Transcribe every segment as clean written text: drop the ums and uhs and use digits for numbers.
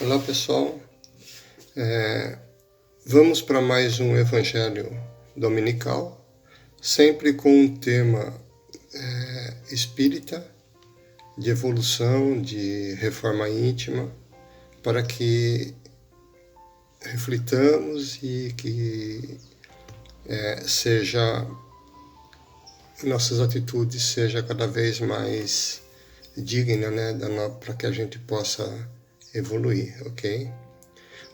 Olá pessoal, vamos para mais um Evangelho Dominical, sempre com um tema espírita, de evolução, de reforma íntima, para que reflitamos e que nossas atitudes sejam cada vez mais dignas, né, para que a gente possa evoluir, ok?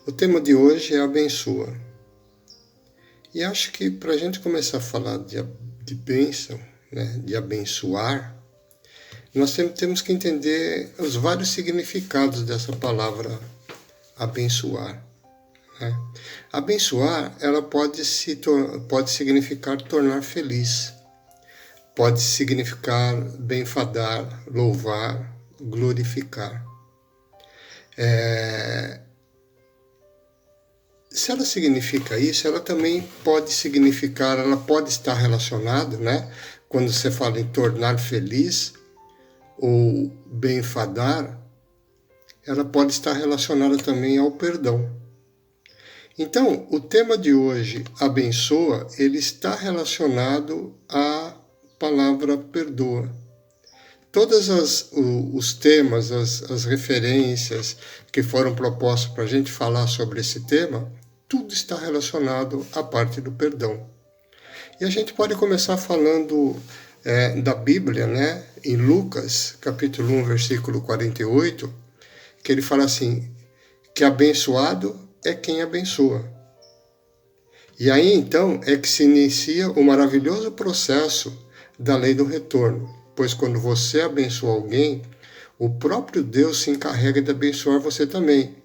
O tema de hoje é abençoa. E acho que para a gente começar a falar de bênção, né, de abençoar, nós temos que entender os vários significados dessa palavra abençoar. Né? Abençoar, ela pode significar tornar feliz, pode significar benfadar, louvar, glorificar. Se ela significa isso, ela também pode significar, ela pode estar relacionada, né? Quando você fala em tornar feliz ou benfadar, ela pode estar relacionada também ao perdão. Então, o tema de hoje, abençoa, ele está relacionado à palavra perdoa. Todos os temas, as referências que foram propostos para a gente falar sobre esse tema, tudo está relacionado à parte do perdão. E a gente pode começar falando da Bíblia, né? Em Lucas, capítulo 1, versículo 48, que ele fala assim, que abençoado é quem abençoa. E aí, então, é que se inicia o maravilhoso processo da lei do retorno. Pois quando você abençoa alguém, o próprio Deus se encarrega de abençoar você também.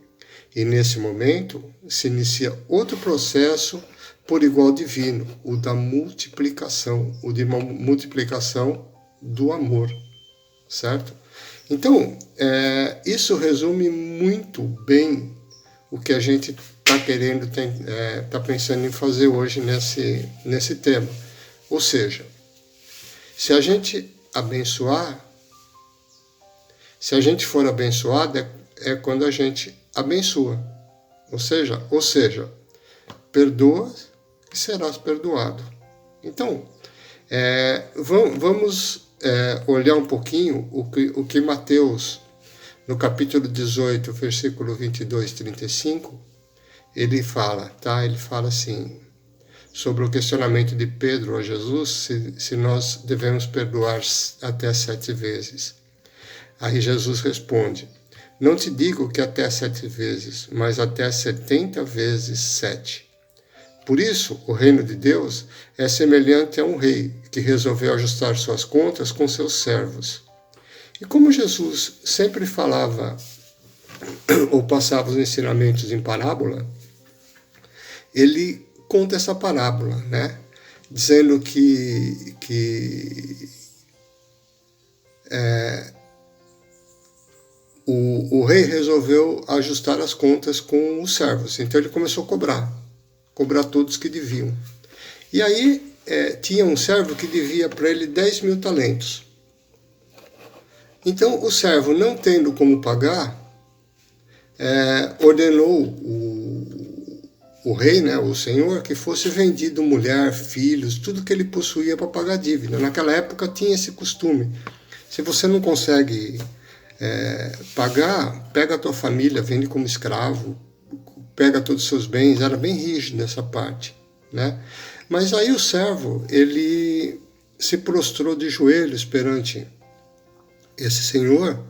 E nesse momento se inicia outro processo por igual divino, o da multiplicação, o de uma multiplicação do amor, certo? Então, isso resume muito bem o que a gente está querendo, está pensando em fazer hoje nesse tema. Ou seja, se a gente for abençoado, é quando a gente abençoa. Ou seja, perdoa e serás perdoado. Então, vamos olhar um pouquinho o que Mateus, no capítulo 18, versículo 22, 35, ele fala, tá? Ele fala assim, sobre o questionamento de Pedro a Jesus, se nós devemos perdoar até 7 vezes. Aí Jesus responde, não te digo que até 7 vezes, mas até 70 vezes 7. Por isso, o reino de Deus é semelhante a um rei que resolveu ajustar suas contas com seus servos. E como Jesus sempre falava ou passava os ensinamentos em parábola, ele conta essa parábola, né? Dizendo que o rei resolveu ajustar as contas com os servos. Então ele começou a cobrar todos que deviam. E aí tinha um servo que devia para ele 10 mil talentos. Então o servo, não tendo como pagar, ordenou o rei, né, o senhor, que fosse vendido mulher, filhos, tudo que ele possuía para pagar a dívida. Naquela época tinha esse costume. Se você não consegue pagar, pega a tua família, vende como escravo, pega todos os seus bens. Era bem rígido nessa parte, né? Mas aí o servo, ele se prostrou de joelhos perante esse senhor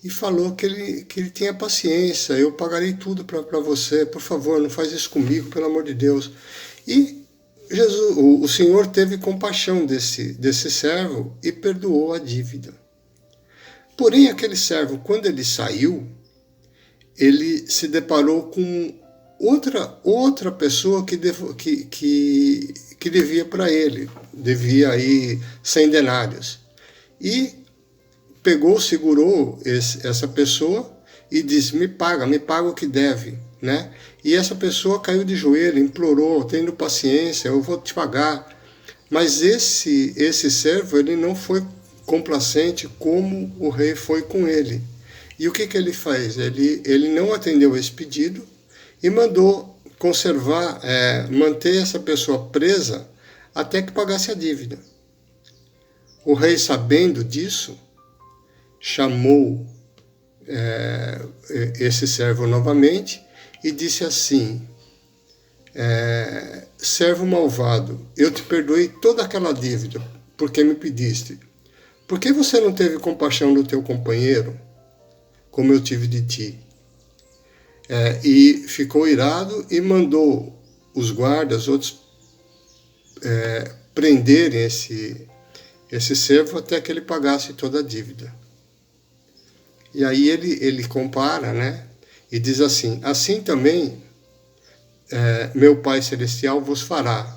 e falou que ele tinha paciência, eu pagarei tudo para você, por favor, não faz isso comigo, pelo amor de Deus. E Jesus, o Senhor teve compaixão desse servo e perdoou a dívida. Porém, aquele servo, quando ele saiu, ele se deparou com outra pessoa que devia para ele, devia aí 100 denários. E segurou essa pessoa e disse, me paga o que deve, né? E essa pessoa caiu de joelho, implorou, tendo paciência, eu vou te pagar. Mas esse servo, ele não foi complacente como o rei foi com ele. E o que ele fez? Ele não atendeu esse pedido e mandou conservar, manter essa pessoa presa até que pagasse a dívida. O rei, sabendo disso, chamou esse servo novamente e disse assim: servo malvado, eu te perdoei toda aquela dívida porque me pediste. Por que você não teve compaixão do teu companheiro, como eu tive de ti? E ficou irado e mandou os guardas, outros, prenderem esse servo até que ele pagasse toda a dívida. E aí ele compara, né? E diz assim: assim também meu Pai Celestial vos fará,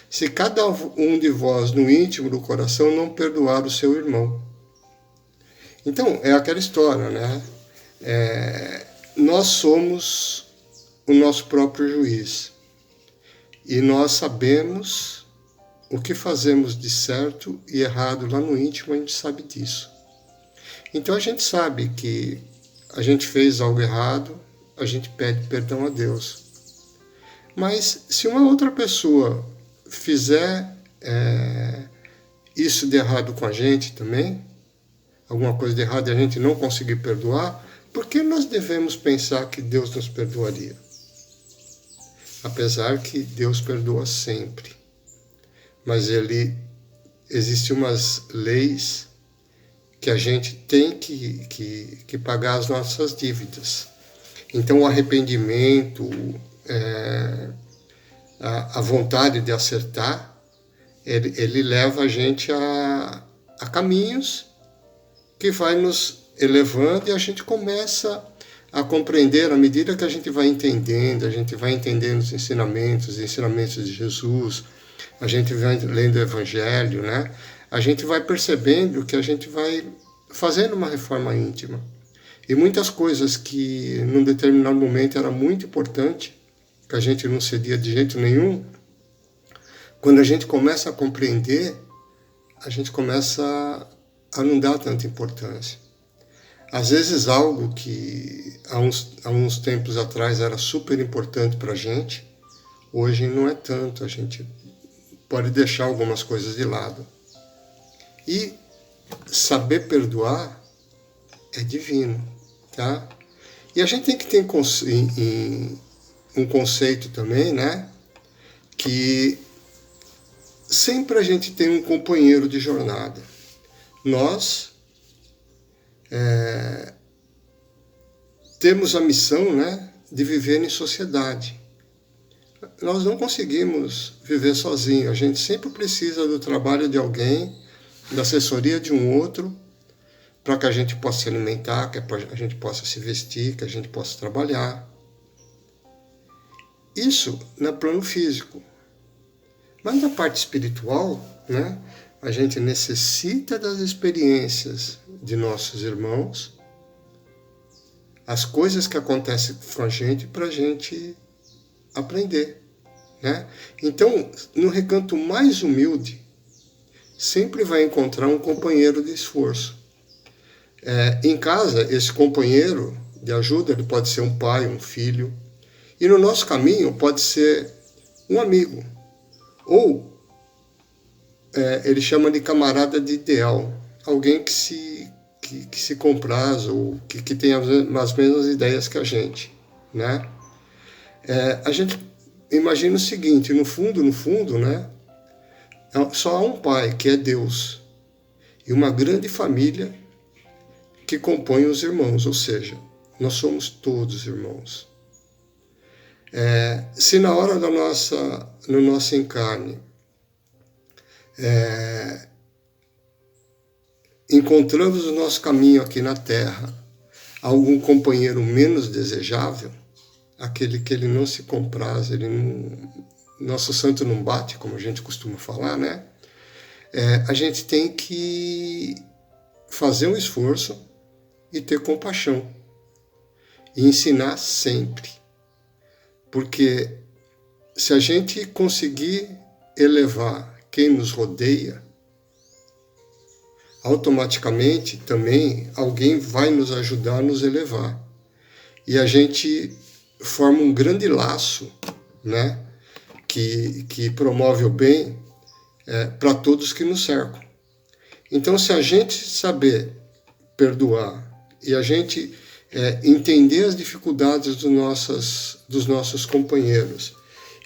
se cada um de vós no íntimo do coração não perdoar o seu irmão. Então, é aquela história, né? Nós somos o nosso próprio juiz. E nós sabemos o que fazemos de certo e errado lá no íntimo, a gente sabe disso. Então a gente sabe que a gente fez algo errado, a gente pede perdão a Deus. Mas se uma outra pessoa fizer isso de errado com a gente também, alguma coisa de errado e a gente não conseguir perdoar, por que nós devemos pensar que Deus nos perdoaria? Apesar que Deus perdoa sempre. Mas existem umas leis que a gente tem que pagar as nossas dívidas. Então o arrependimento, a vontade de acertar, ele leva a gente a caminhos que vai nos elevando e a gente começa a compreender, à medida que a gente vai entendendo os ensinamentos de Jesus, a gente vai lendo o Evangelho, né? A gente vai percebendo que a gente vai fazendo uma reforma íntima. E muitas coisas que num determinado momento era muito importante, que a gente não cedia de jeito nenhum, quando a gente começa a compreender, a gente começa a não dar tanta importância. Às vezes algo que há uns tempos atrás era super importante para a gente, hoje não é tanto, a gente pode deixar algumas coisas de lado. E saber perdoar é divino, tá? E a gente tem que ter um conceito também, né? Que sempre a gente tem um companheiro de jornada. Nós temos a missão, né, de viver em sociedade. Nós não conseguimos viver sozinhos. A gente sempre precisa do trabalho de alguém, da assessoria de um outro, para que a gente possa se alimentar, que a gente possa se vestir, que a gente possa trabalhar. Isso no plano físico. Mas na parte espiritual, né, a gente necessita das experiências de nossos irmãos, as coisas que acontecem com a gente para a gente aprender, né? Então, no recanto mais humilde, sempre vai encontrar um companheiro de esforço. Em casa, esse companheiro de ajuda, ele pode ser um pai, um filho, e no nosso caminho pode ser um amigo, ou ele chama de camarada de ideal, alguém que se compraz ou que tem as mesmas ideias que a gente, né? A gente imagina o seguinte, no fundo, né? Só há um pai, que é Deus, e uma grande família que compõe os irmãos, ou seja, nós somos todos irmãos. Se na hora no nosso encarne, encontramos o nosso caminho aqui na Terra, algum companheiro menos desejável, aquele que ele não se compraz, nosso santo não bate, como a gente costuma falar, né? A gente tem que fazer um esforço e ter compaixão e ensinar sempre, porque se a gente conseguir elevar quem nos rodeia, automaticamente também alguém vai nos ajudar a nos elevar. E a gente forma um grande laço, né, que promove o bem para todos que nos cercam. Então, se a gente saber perdoar e a gente entender as dificuldades dos nossos companheiros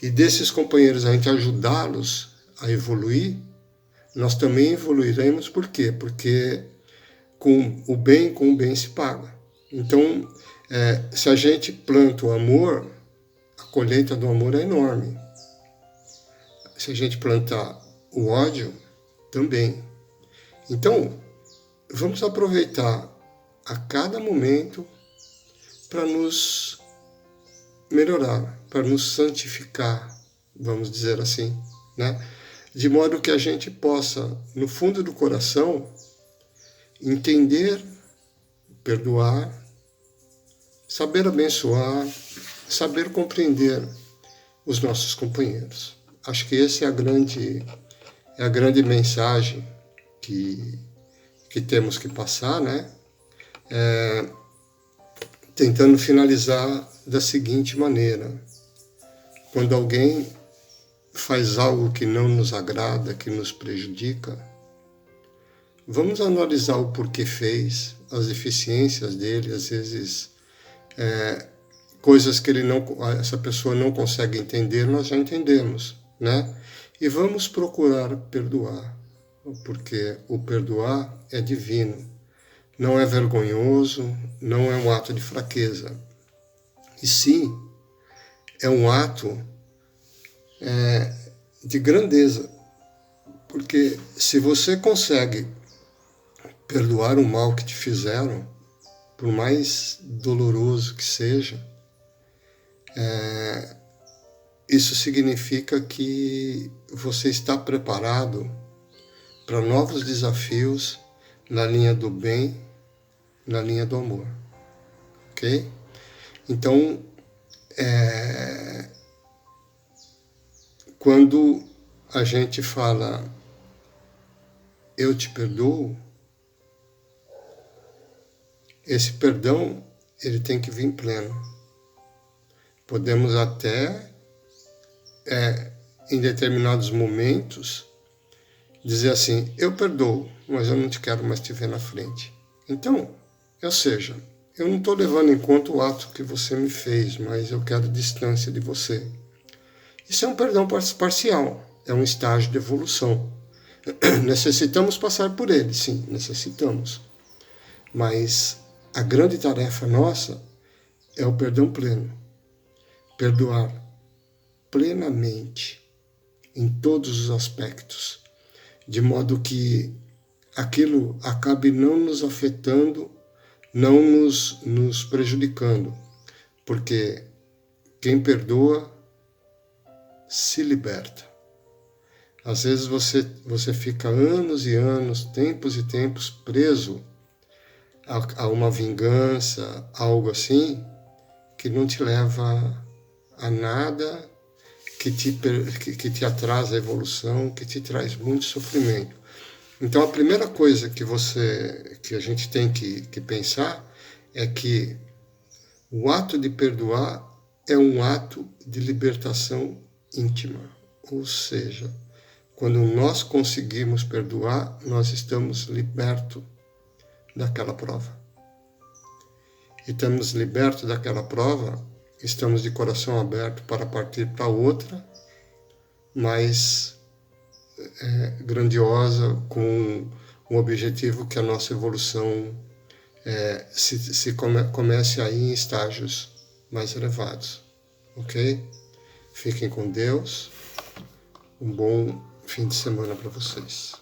e desses companheiros a gente ajudá-los a evoluir, nós também evoluiremos. Por quê? Porque com o bem se paga. Então, se a gente planta o amor, a colheita do amor é enorme. Se a gente plantar o ódio, também. Então, vamos aproveitar a cada momento para nos melhorar, para nos santificar, vamos dizer assim, né? De modo que a gente possa, no fundo do coração, entender, perdoar, saber abençoar, saber compreender os nossos companheiros. Acho que essa é a grande mensagem que temos que passar, né? Tentando finalizar da seguinte maneira: quando alguém faz algo que não nos agrada, que nos prejudica, vamos analisar o porquê fez, as deficiências dele, às vezes coisas que essa pessoa não consegue entender, nós já entendemos, né? E vamos procurar perdoar, porque o perdoar é divino, não é vergonhoso, não é um ato de fraqueza, e sim é um ato de grandeza, porque se você consegue perdoar o mal que te fizeram, por mais doloroso que seja, isso significa que você está preparado para novos desafios na linha do bem, na linha do amor, ok? Então, quando a gente fala eu te perdoo, esse perdão ele tem que vir pleno. Podemos até, em determinados momentos, dizer assim, eu perdoo, mas eu não te quero mais te ver na frente. Então, ou seja, eu não estou levando em conta o ato que você me fez, mas eu quero distância de você. Isso é um perdão parcial, é um estágio de evolução. Necessitamos passar por ele, sim, necessitamos. Mas a grande tarefa nossa é o perdão pleno. Perdoar plenamente, em todos os aspectos, de modo que aquilo acabe não nos afetando, não nos prejudicando, porque quem perdoa se liberta. Às vezes você fica anos e anos, tempos e tempos preso a uma vingança, algo assim, que não te leva a nada, que te atrasa a evolução, que te traz muito sofrimento. Então a primeira coisa que a gente tem que pensar é que o ato de perdoar é um ato de libertação íntima. Ou seja, quando nós conseguimos perdoar, nós estamos libertos daquela prova. E estamos libertos daquela prova, estamos de coração aberto para partir para outra, mais grandiosa, com um objetivo que a nossa evolução comece aí em estágios mais elevados. Ok? Fiquem com Deus. Um bom fim de semana para vocês.